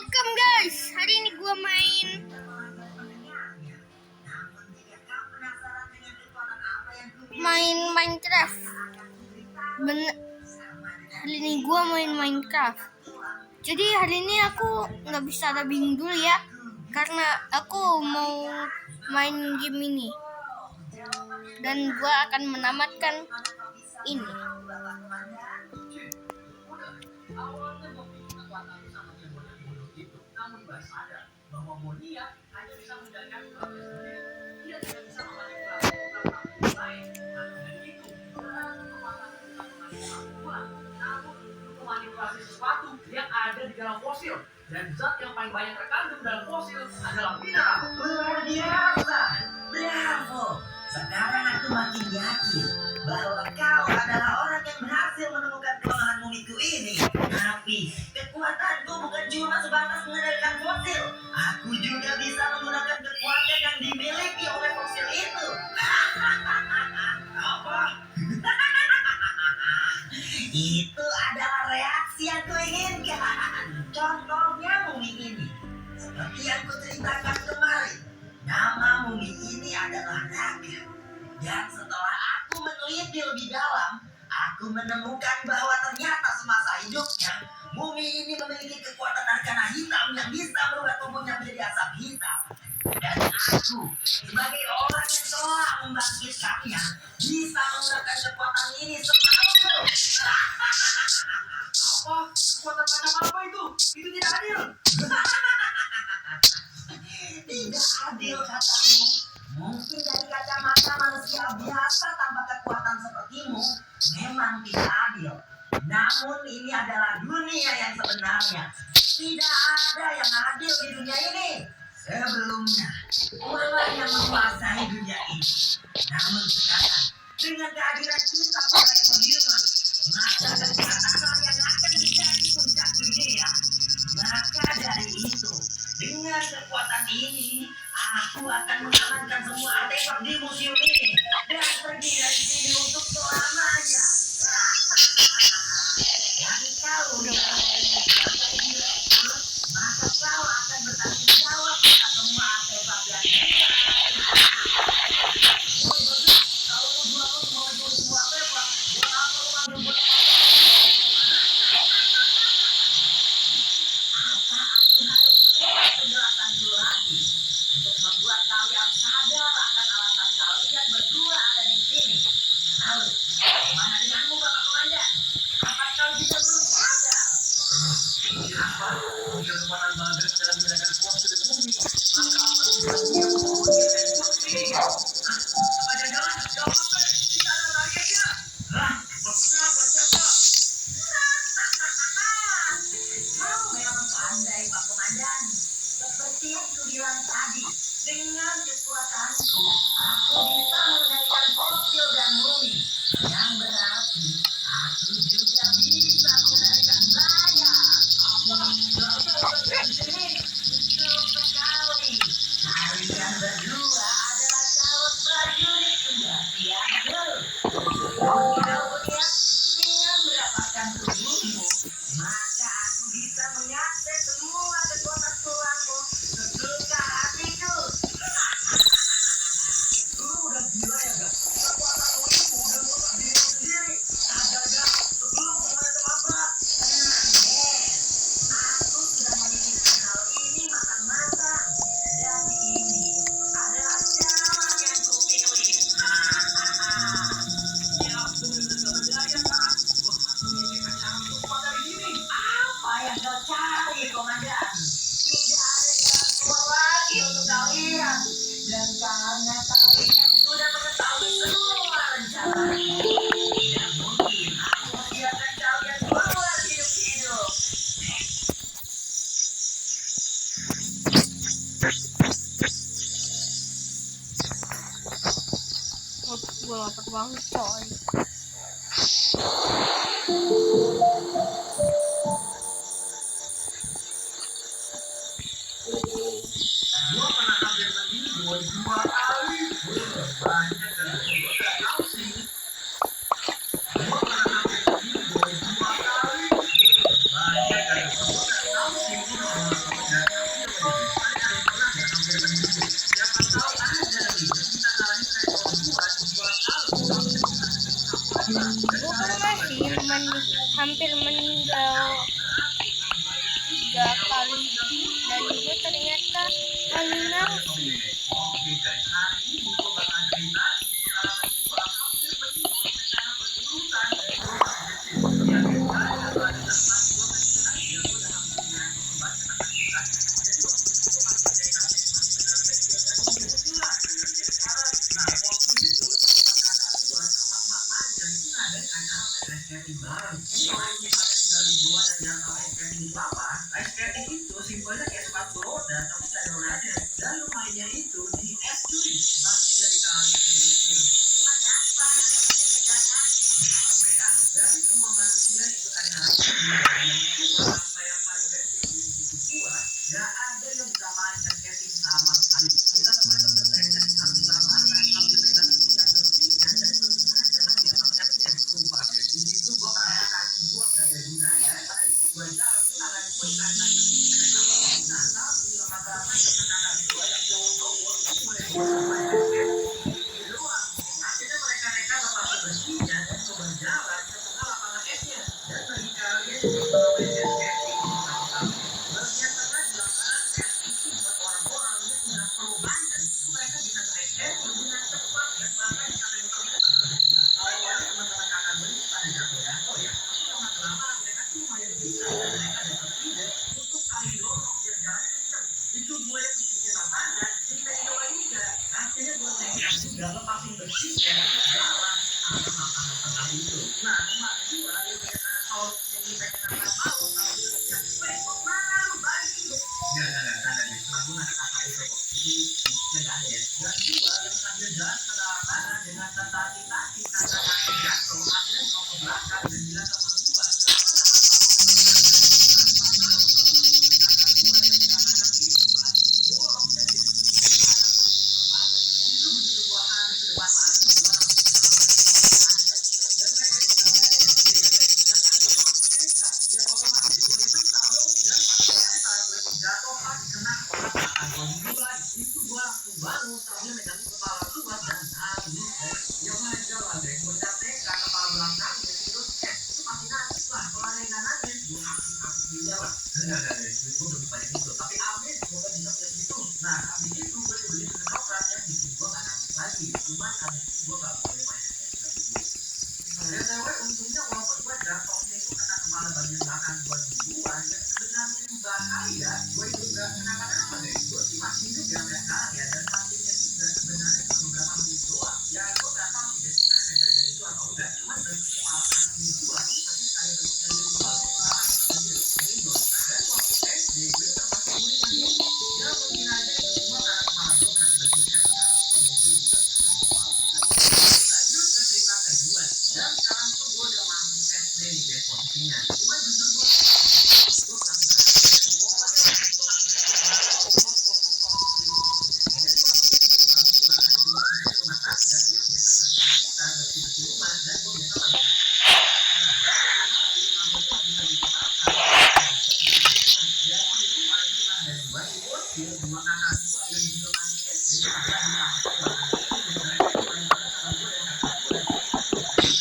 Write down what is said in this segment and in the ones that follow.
Welcome guys, hari ini gua main Minecraft. Hari ini gua main Minecraft. Jadi hari ini aku nggak bisa dubbing dulu ya, karena aku mau main game ini. Dan gua akan menamatkan ini. Namun Mbak sadar bahwa Monia hanya bisa menjalankan tugasnya sendiri. Dia tidak bisa memanipulasi program lain. Dengan itu, kekuatan bisa memanipulasi bulan. Namun, memanipulasi sesuatu yang ada di dalam fosil. Dan zat yang paling banyak terkandung dalam fosil adalah mineral. Luar biasa, bravo. Sekarang aku makin yakin bahwa kau adalah orang yang berhasil menemukan kelemahan mumiku ini. Tapi kekuatanku bukan cuma sebatas mengendalikan fosil. Aku juga bisa menggunakan kekuatan yang dimiliki oleh fosil itu. Apa? Itu adalah reaksi yang kuinginkan. Contohnya mumi ini. Seperti yang kuceritakan kemarin, nama mumi ini adalah Naga. Dan setelah aku meneliti lebih dalam, aku menemukan bahwa ternyata semasa hidupnya, mumi ini memiliki kekuatan arkana hitam yang bisa merubah tubuhnya menjadi asap hitam. Dan aku, sebagai orang yang telah membangkitkannya, bisa menggunakan kekuatan ini semalam. Apa? Kekuatan macam apa itu? Itu tidak adil. Tidak adil katamu. Mungkin dari kacamata manusia biasa tanpa kekuatan sepertimu memang tidak adil. Namun ini adalah dunia yang sebenarnya. Tidak ada yang adil di dunia ini. Sebelumnya, Allah yang menguasai dunia ini. Namun sekarang, dengan kehadiran kita para yang beriman, maka kekuatanlah yang akan menjadi puncak dunia. Maka dari itu, dengan kekuatan ini, aku akan mengamankan semua artefak di museum ini dan pergi dari sini untuk selamanya. Jadi kau maka kau akan bertanggung jawab atas semua artefak yang kalau mau jual semua artefak, buat apa lu ambil buat apa aku harus membuat penjelasan dulu lagi untuk membuat kalian sadar akan alasan kalian berdua ada di sini. Lalu, bagaimana denganmu Bapak Komandan? Apa kau juga belum sadar? Apa? Jika kekuatan bagas dalam menggunakan fosil dan bumi, maka apa yang membuatnya dan bukti? Apa jangan-jangan? Gak apa-apa, tidak ada targetnya. Hah? Maksudnya apa? Siapa? Kau memang pandai Pak Komandan. Seperti yang kubilang tadi, dengan kekuatanku, aku bisa mengendalikan fosil dan mumi. Yang berarti, aku juga bisa mengendalikan saya. Apa? Di sini? Betul sekali. Kalian berdua adalah calon prajurit kejatianku. Kemudian, dengan mendapatkan tubuhmu, maka aku bisa mengakses semua kekuatan tulangmu sesuka hatiku. Lu udah gila ya, Gak? Kekuatanmu itu udah merusak diri lu sendiri. Sadar, Gak? Sebelum semuanya terlambat. Aku sudah memikirkan hal ini matang-matang. Dan ini adalah jalan yang kupilih. Ya, bener-bener gak berdaya, kan? Gua harus memikirkan cara untuk keluar dari sini. Apa yang kau cari, Komandan? Tidak ada jalan keluar lagi untuk kalian. Dan karena kalian sudah mengetahui semua rencanaku, tidak mungkin aku membiarkan kalian keluar hidup-hidup. Gue lapar banget coy. Gua pernah hampir meninggal 2 kali. Banyak dan gua gak tahu sih. Gua pernah hampir meninggal 2 kali. Banyak dan gua gak tahu sih. hampir meninggal 3 kali dan gue ternyata halusinasi. Oke guys, hari ini gue bakal cerita pengalaman gue hampir meninggal secara berurutan dari gue masih kecil. Ya guys, karena pada saat gue kecil aja gue udah hampir dirangkul kebanyakan ketakutan. Jadi waktu itu gue masih TKP, masih benar kecil dan udah jelas jadi sekarang. Nah waktu itu sama kakak gue sama emak manja itu ngadain acara main ice skating bareng. Jadi kalau misalnya tinggal di gua dan yang tahu ice skating itu apa? Ice skating itu simpelnya kayak sepatu roda tapi ada rodanya. Dan lu mainnya itu di es cuy, pasti dari kali ini. Ada apa? Ada pegangan. Apa ya? Dari semua manusia itu ada yang tua sampai yang paling kecil di situ gua, gak ada yang bisa main ice skating sama sekali. Kita semua itu bertengkar sambil lapangan, sambil pegang itu yang bersihnya dan bersengaja jangan di atas esnya. Sumpah deh, di situ gua merasa kaki gua gak ada gunanya. Karena itu gua jalan tangan gua ikan-ikan bersih. Nah, tapi lama-lama temen anak gua yang cowok-cowok itu mulai main ice skating doang. Akhirnya mereka nekat lepas bersihnya dan coba jalan ke tengah lapangan esnya. Dan bagi kalian yang belum main ice skating, tahu-tahu bagian tengah di lapangan es itu buat orang-orang yang udah pro banget. Mereka bisa naik es dengan cepat dan bahkan bisa mencoba. Nah, awalnya teman-teman kakak gue ini pada jatuh-jatuh ya. Tapi lama-kelamaan mereka tuh lumayan bisa dan mereka dapat ide untuk saling dorong biar jalannya kenceng. Itu gue yang di pinggir lapangan, cerita Idola juga. Akhirnya gue nekat juga lepasin bersihnya terus jalan sama makanan tengah itu. Nah, emak gue yang punya anak kaos yang pengen nambah mau sambil lihat, weh, kok mana lu balik lu? Enggak, deh. Cuma gue nggak kata itu kok. Jadi, enggak ada ya. Dan gue yang sambil jalan ke lapangan dengan tertati-tati karena kaki jatuh, akhirnya mau ke belakang dan bilang sama gue, kenapa nggak apa-apa? Tanpa tahu kalau kakak gue yang gak anak itu lagi didorong dan dia sendiri anak gue di depan. Itu begitu gue hadap ke depan lagi, gue langsung dan mereka itu kan udah SD ya, sedangkan gue masih TK. Ya otomatis gue dibentak dong dan pakai mental gue jatuh pas kena orang kakak gue duluan. Itu gue langsung bangun sambil megangin kepala gue dan nangis deh. Ya wajar lah deh, bocah TK kepala belakangnya terus itu pasti nangis lah. Kalau ada yang nggak nangis, gue kasih dia lah. Enggak deh, duit gue belum banyak itu. Tapi amin, semoga bisa punya gitu. Nah, habis itu gue dibeli kedokteran yang bikin gue nggak nangis lagi. Cuman habis itu gue nggak boleh main lagi dulu. BTW untungnya walaupun gue jatuhnya itu kena kepala bagian belakang gue duluan, yang sebenarnya itu bahaya, gue itu gak kenapa-napa deh. Gue sih masih hidup ya sampai sekarang ya, dan sampingnya juga sebenarnya cuma beberapa menit doang. Ya gue gak tahu sih dia kena kejadian itu atau enggak, cuman bentuk kepala kaki gue itu masih sekali bentuknya jenggot, jenggot. Dan waktu SD gue termasuk kuning lagi. Ya mungkin aja itu semua karena kepala gue kena kejadian atau mungkin juga karena kepala. Lanjut ke cerita kedua. Dan sekarang tuh gue udah masuk SD nih guys posisinya. Cuma jujur gue kurang berhasil. Pokoknya waktu itu lagi banget gue potong kolong serius. Jadi waktu itu di rumah gue ada 2 bidang rumah tangga yang biasa bantuin kita bersih-bersih rumah dan gue biasa bantuin. Nah, suatu hari mama gue lagi pergi ke pasar. Jadi di rumah itu cuma ada 2 di bocil, 2 kakak gue yang juga masih SD. Ada di pasar belakang itu mereka itu main bareng sama gue dan kakak gue dan kita tuh tapi dari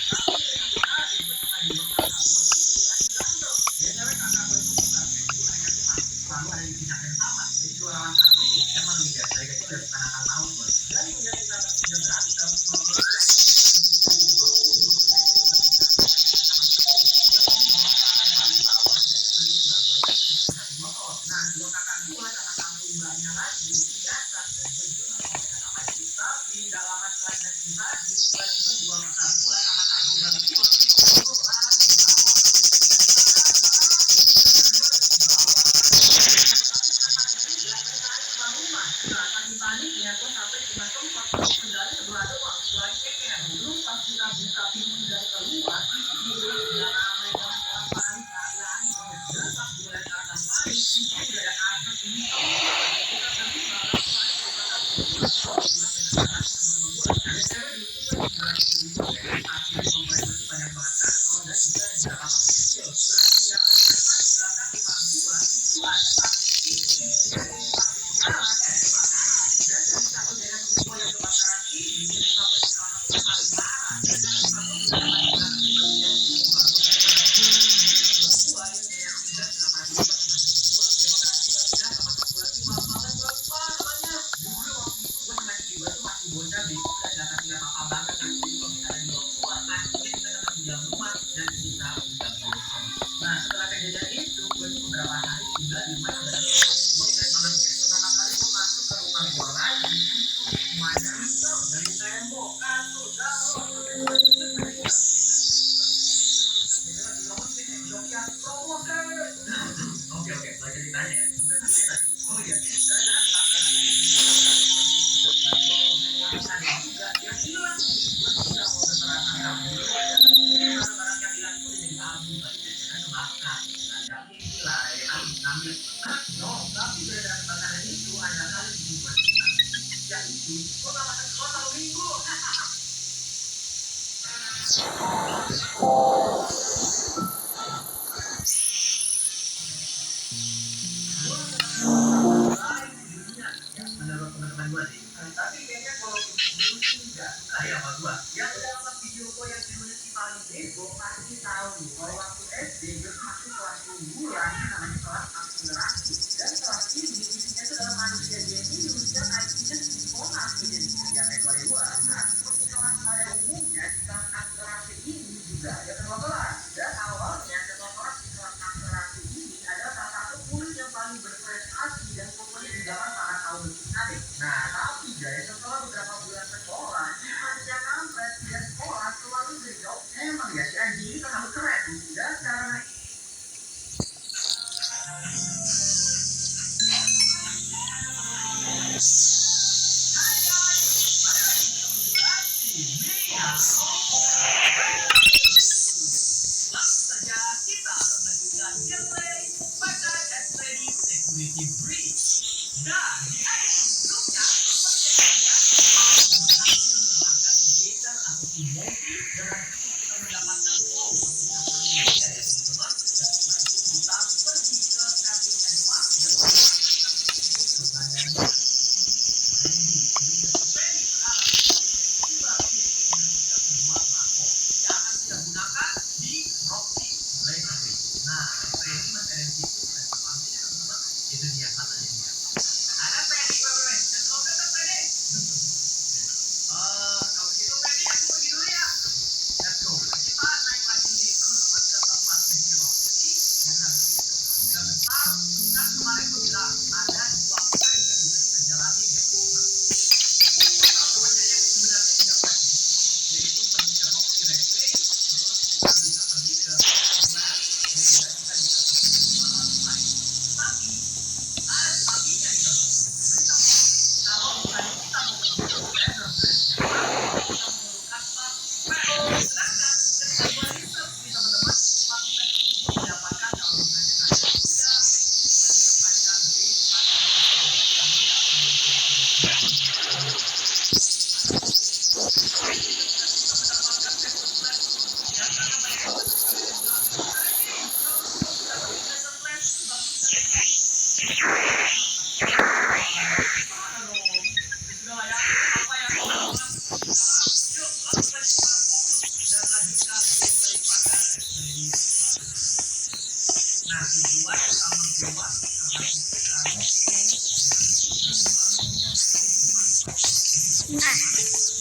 satu hari gue sama 2 kakak gue ini lagi berantem. BTW kakak gue itu kembar ya, jadi mereka tuh pasti selalu ada di pihak yang sama. Jadi dua lawan satu tuh emang nih guys, dari kecil udah suka nakal maut gue. Dan melihat kita bertiga berantem, mama gue tuh langsung disuruh di bawah umur. Mereka tuh gak bisa menyelesaikan sama sekali. Gue tuh di bawah tangan paling bawah dan yang mandiin mbak gue itu juga dikasih motor. Nah 2 kakak gue sama satu mbaknya lagi itu biasa dan gue juga gak mau mereka ngapain sih. Tapi gak lama setelah ganti baju, tiba-tiba 2 kakak gue sama satu mbak gue itu lari di bawah sampai kita kebakaran. Tiba-tiba dari bawah tapi kita panik juga dan lari keluar rumah. Nah saking paniknya gue sampai cuma sempat bawa kendali sebelah doang, lagi keker. Belum pas kita buka pintu dan keluar, itu gila udah ramai banget orang panik lari banget. Dan pas gue lihat ke atas lari, itu udah ada asap hitam. Kita berdua langsung lari ke belakang rumah. Gila bener-bener sama gue. BTW dulu tuh gue dibilangin dulu ya, akhirnya komplek gue tuh banyak banget kantor dan juga ada beberapa toko kecil. Berhasil ternyata di belakang rumah gue itu ada pabrik TV. Dan ini pabrik siaran yang kebakaran. Dan dari satu daerah rumah yang kebakaran ini, rumah gue itu salah satu yang paling parah. Dan rumah gue benar-benar di belakang rumahnya. Rumah gue benar-benar Gue ingat banget ya, pertama kali gue masuk ke rumah gue lagi, semuanya itu dari tembok, kasur, galon, oke, belajar ditanya ya. Oh iya, ada juga yang hilang nih. Gue tidak mau kekerasan kamu. Barang-barang yang hilang itu udah jadi abu kali ya, kan kebakar. Ada mungkin lah, ya kan ngambil. No, tapi dari kebakaran itu ada hal yang dibuat kita. Yaitu, gue gak masuk sekolah 1 minggu. Menurut teman-teman gue sih, tapi kayaknya kalau dulu sih nggak suka ya sama gue. Yang udah nonton video gue yang judulnya si paling bego pasti tahu nih, kalau waktu SD gue tuh masuk kelas unggulan namanya kelas akselerasi. Dan kelas ini isinya tuh dalam manusia jenius dan IQ-nya tinggi banget jadi ya kayak gue. Nah, seperti kelas pada umumnya di kelas akselerasi ini juga ada ketua kelas. Dan awalnya ketua kelas di kelas akselerasi ini adalah salah satu murid yang paling berprestasi dan pokoknya di zaman para kaum deh. Nah, tapi guys, setelah beberapa bulan sekolah, si manusia kampret dia sekolah selalu berjawab, emang ya si anjing ini terlalu keren. Dan karena langsung saja kita akan melanjutkan gameplay pada Expedition Security Breach. Dan di episode sebelumnya, berhasil mengamankan Gator atau si Monkey dengan kita mendapatkan flow untuk menangani dia ya teman-teman. Dan setelah itu kita pergi ke Traffic and Park dan mengamankan ke badannya. Randy, Randy sekarang tiba dengan kita membuat makro yang akan kita gunakan di Rocky Library. Nah, Randy masih ada di situ dan sepanjangnya teman-teman itu dia katanya dia. Ada Freddy, wait. Let's go ke Freddy. Kalau gitu Freddy, aku pergi dulu ya. Let's go. Kita naik lagi nih teman-teman ke tempatnya si Rocky. Dan habis itu kita besar. Kan kemarin gue bilang ada 2 flight yang bisa kita jalanin ya teman-teman. Pokoknya yang sebenarnya 3 flight. Yaitu pergi ke Rocky Raceway, terus kita bisa pergi ke Flat, dan juga kita bisa pergi ke Malam Flight. Tapi ada tapinya nih teman-teman. Beritahu kalau bukan kita mau pergi ke Leather Blade, kita memerlukan part Fat. Sedangkan ketika gue research nih teman-teman, part Fat itu didapatkan kalau misalnya kalian sudah menyelesaikan base nah, tujuan utama gua karena itu kan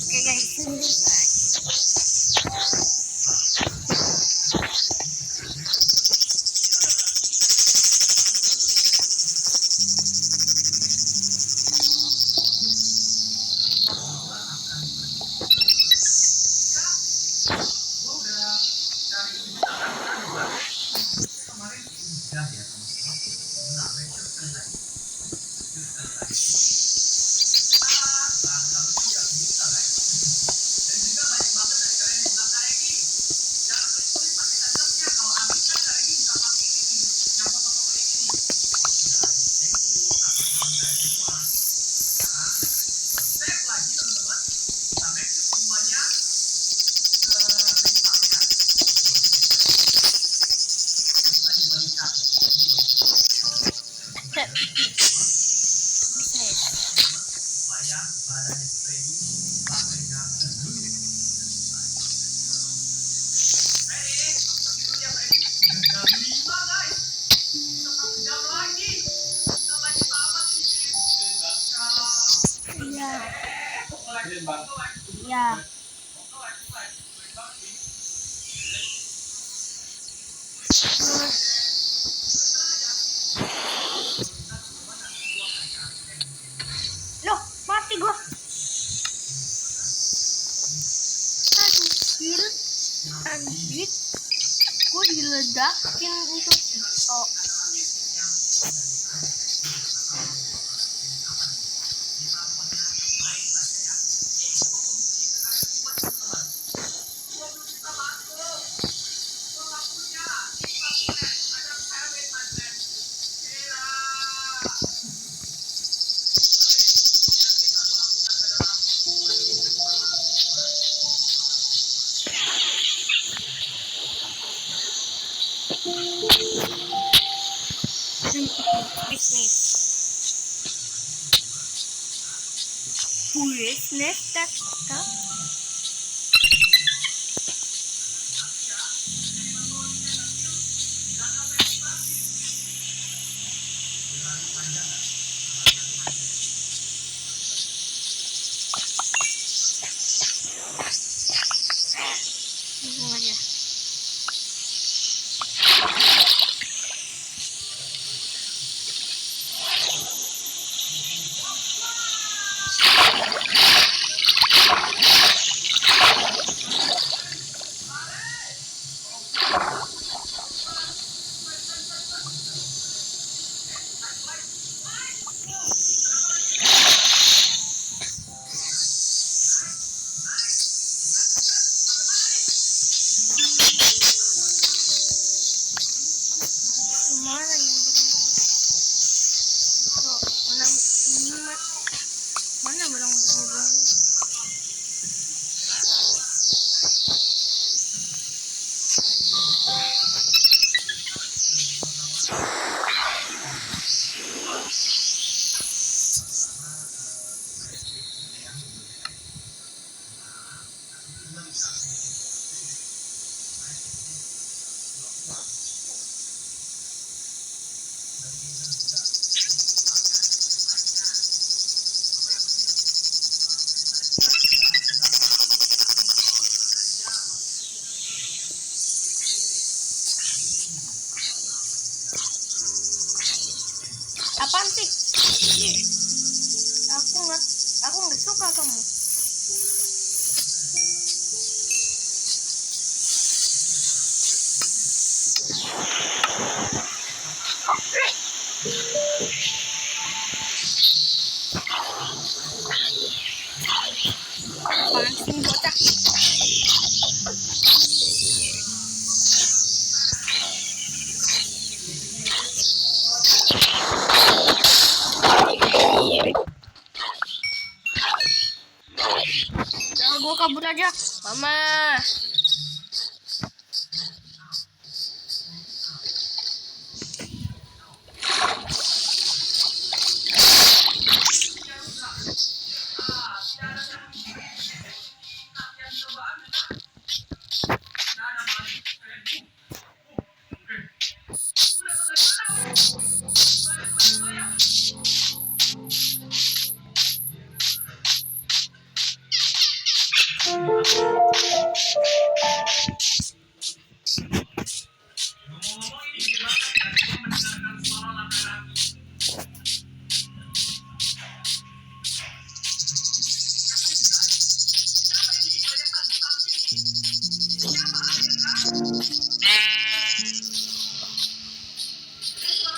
Oke guys. gua udah cari berita kan gua kemarin udah ya teman-teman. Nah, make sure sekali lagi. Bang, kalau itu udah bisa guys. Dan juga banyak banget dari kalian yang bilang, Kak Regi, jangan tulis-tulis pakai sendernya. Kalau habis kan Kak Regi bisa pakai ini nih, yang foto-foto ini nih. Guys, thank you atas teman kalian semua. Sekarang, save lagi teman-teman. Kita make sure semuanya ke restart ya. Tadi gua restart. Supaya badannya Freddy baterainya terus. Freddy, aku pergi dulu ya Freddy. Udah jam 5 guys. 1 jam lagi. Kita lagi tamat ini. Ya. Terus ledakin itu. Oh, bisnis. Business tak. Langsung aja. Mana yang oh, mana ini mana barang berang. Apaan sih? Aku nggak suka kamu. Apaan sih bocah? Udah, gua kabur aja, mama.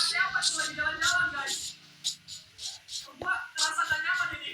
Siapa tuh lagi jalan-jalan guys? Gua ngerasa gak nyaman ini.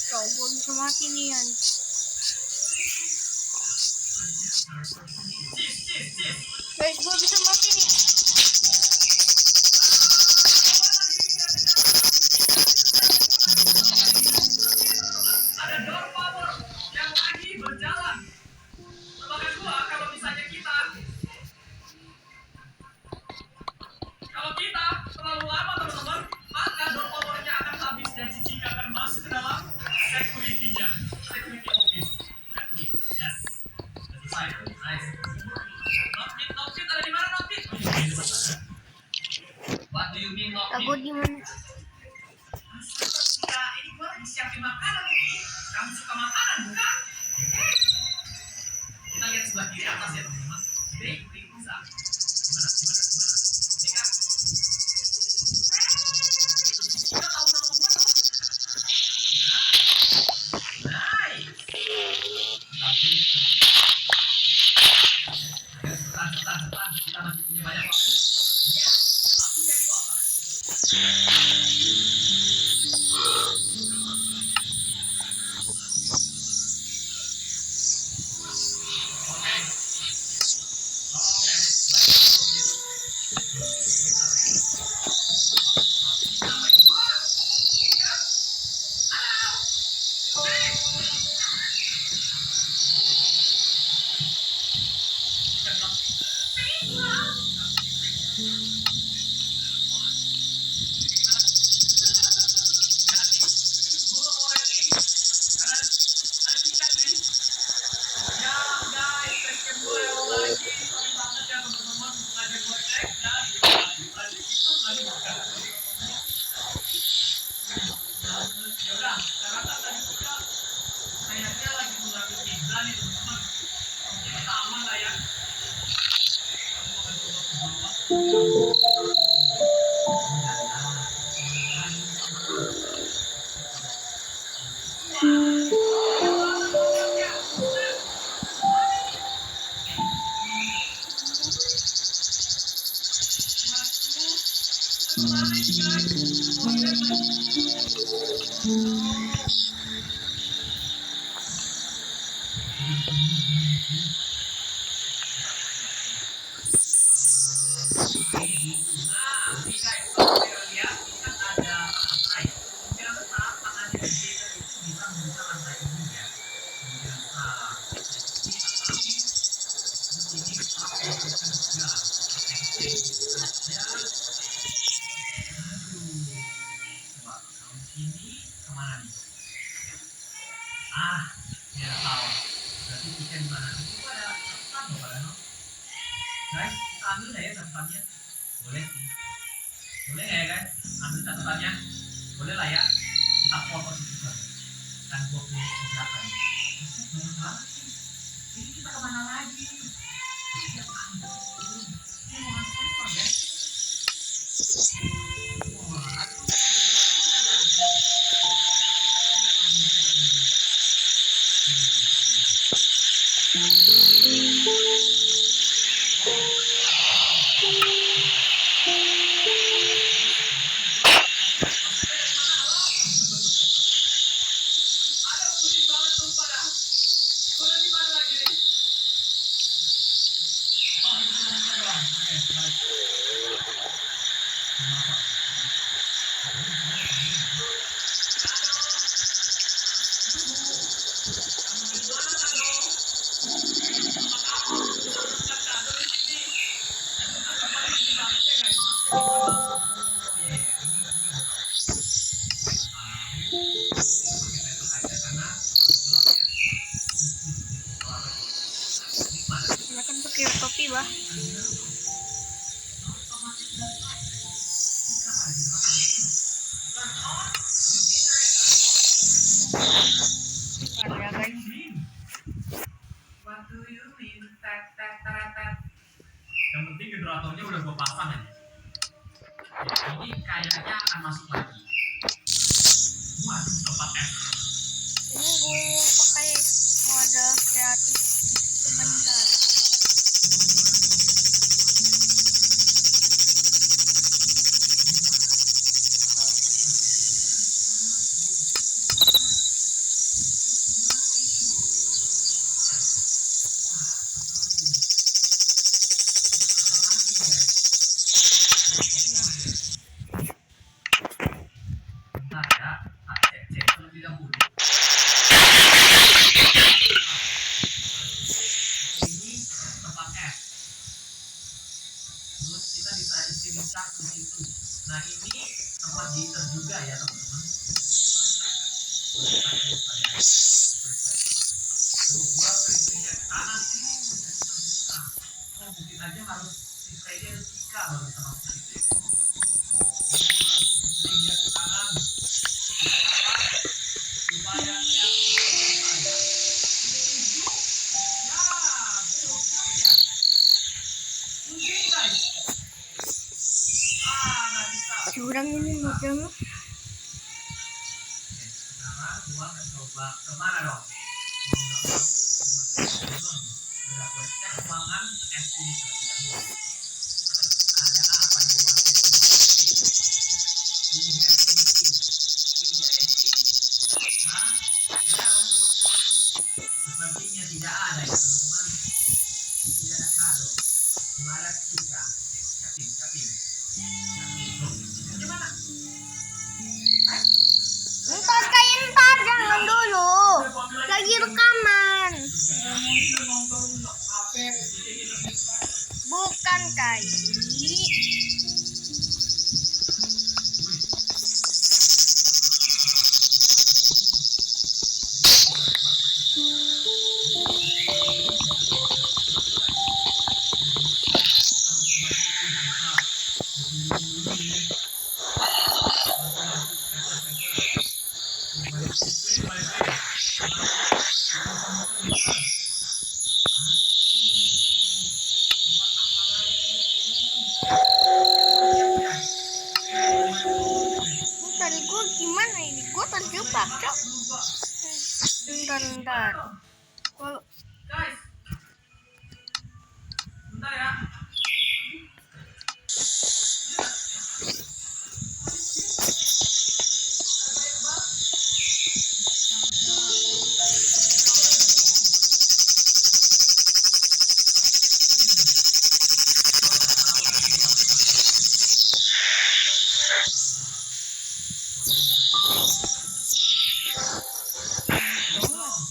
Kau gue bisa mati nih Yan. Guys, gue bisa mati nih. Ada door power yang lagi berjalan. Bahkan gua kalau misalnya kita terlalu lama teman-teman, maka door powernya akan habis dan si Cika akan masuk ke dalam security-nya, security office. Nanti, yes, selesai, nice. Notpit ada di mana Notpit? What do you mean Notpit? Aku di mana? Ya, ini gua lagi siapin makanan ini. Kamu suka makanan bukan? Kita lihat sebelah kiri atas ya teman-teman. Bakery pizza. Gimana? Ini kan? Kita tahu nama gua dong. Nice. Setan. Kita masih punya banyak waktu. Ya, aku jadi kota. Guys, kita ambil nggak ya catatannya? Boleh sih. Boleh nggak ya guys? Ambil catatannya? Boleh lah ya. Kita foto juga. Dan gua punya kegiatan. Banyak banget sih. Ini kita kemana lagi? Ini mau ngasih apa guys? Wah, gua. Bentar ya guys. What do you mean? Tet, tet, tet, tet. Yang penting generatornya udah gue pasang aja. Ini kayaknya akan masuk lagi. Waduh, tempat F. Ini gue pakai mode kreatif sebentar. Bentar ya, tak cek terlebih dahulu. Ini tempat F. Terus kita bisa isi cat di situ. Nah ini tempat gitar juga ya teman-teman. Tuh gua prinsipnya ke kanan sih. Oh mungkin aja harus si Freddy ada Tika baru bisa masuk situ ya. Lihat ke kanan. Lihat apa? Supaya lihat saya. Ya, belum ya. Mungkin guys. Nggak bisa. Curang ini modemnya. Oke, sekarang gua akan coba kemana dong? Udah gue cek ruangan S ini terlebih dahulu. Ada apa di ruangan S ini? Hah? Sepertinya tidak ada ya teman-teman. Tidak ada kado. Cuma ada Cika. Capim. Gimana? Ntar jangan dulu. Lagi rekaman. Bukan Kai. Tadi gue gimana ini? Gue terjebak, Cok. Bentar. Kalau Guys, bentar ya.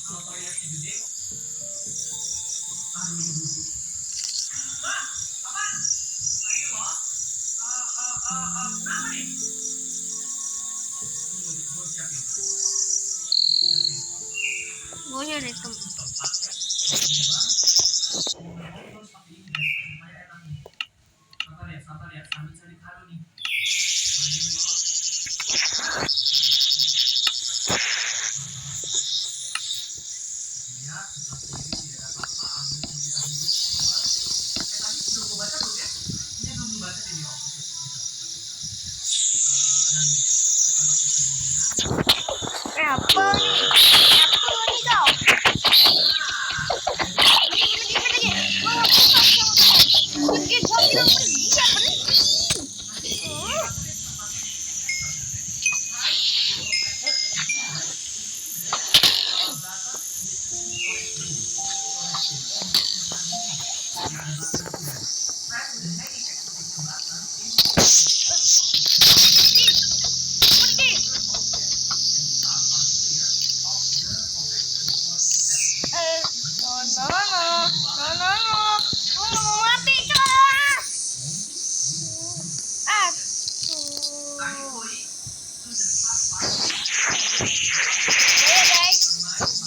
Kalau toiletnya gede, aduh. Hah? Apaan? Ayo loh. Kenapa nih? Gue siapin. gue nyari tem. Sabar ya, sambil cari kado nih. Lihat, sebelah kiri tidak ada apa-apa. Ambil terlebih dahulu, teman-teman. Tadi sudah gue baca belum ya? Ini belum dibaca di oke. Apa nih? Apa nih kau? Pergi, gue bilang pergi ya pergi.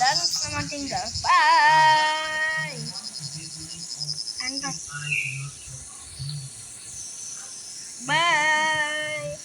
Dan selamat tinggal. Bye. Enter. Bye.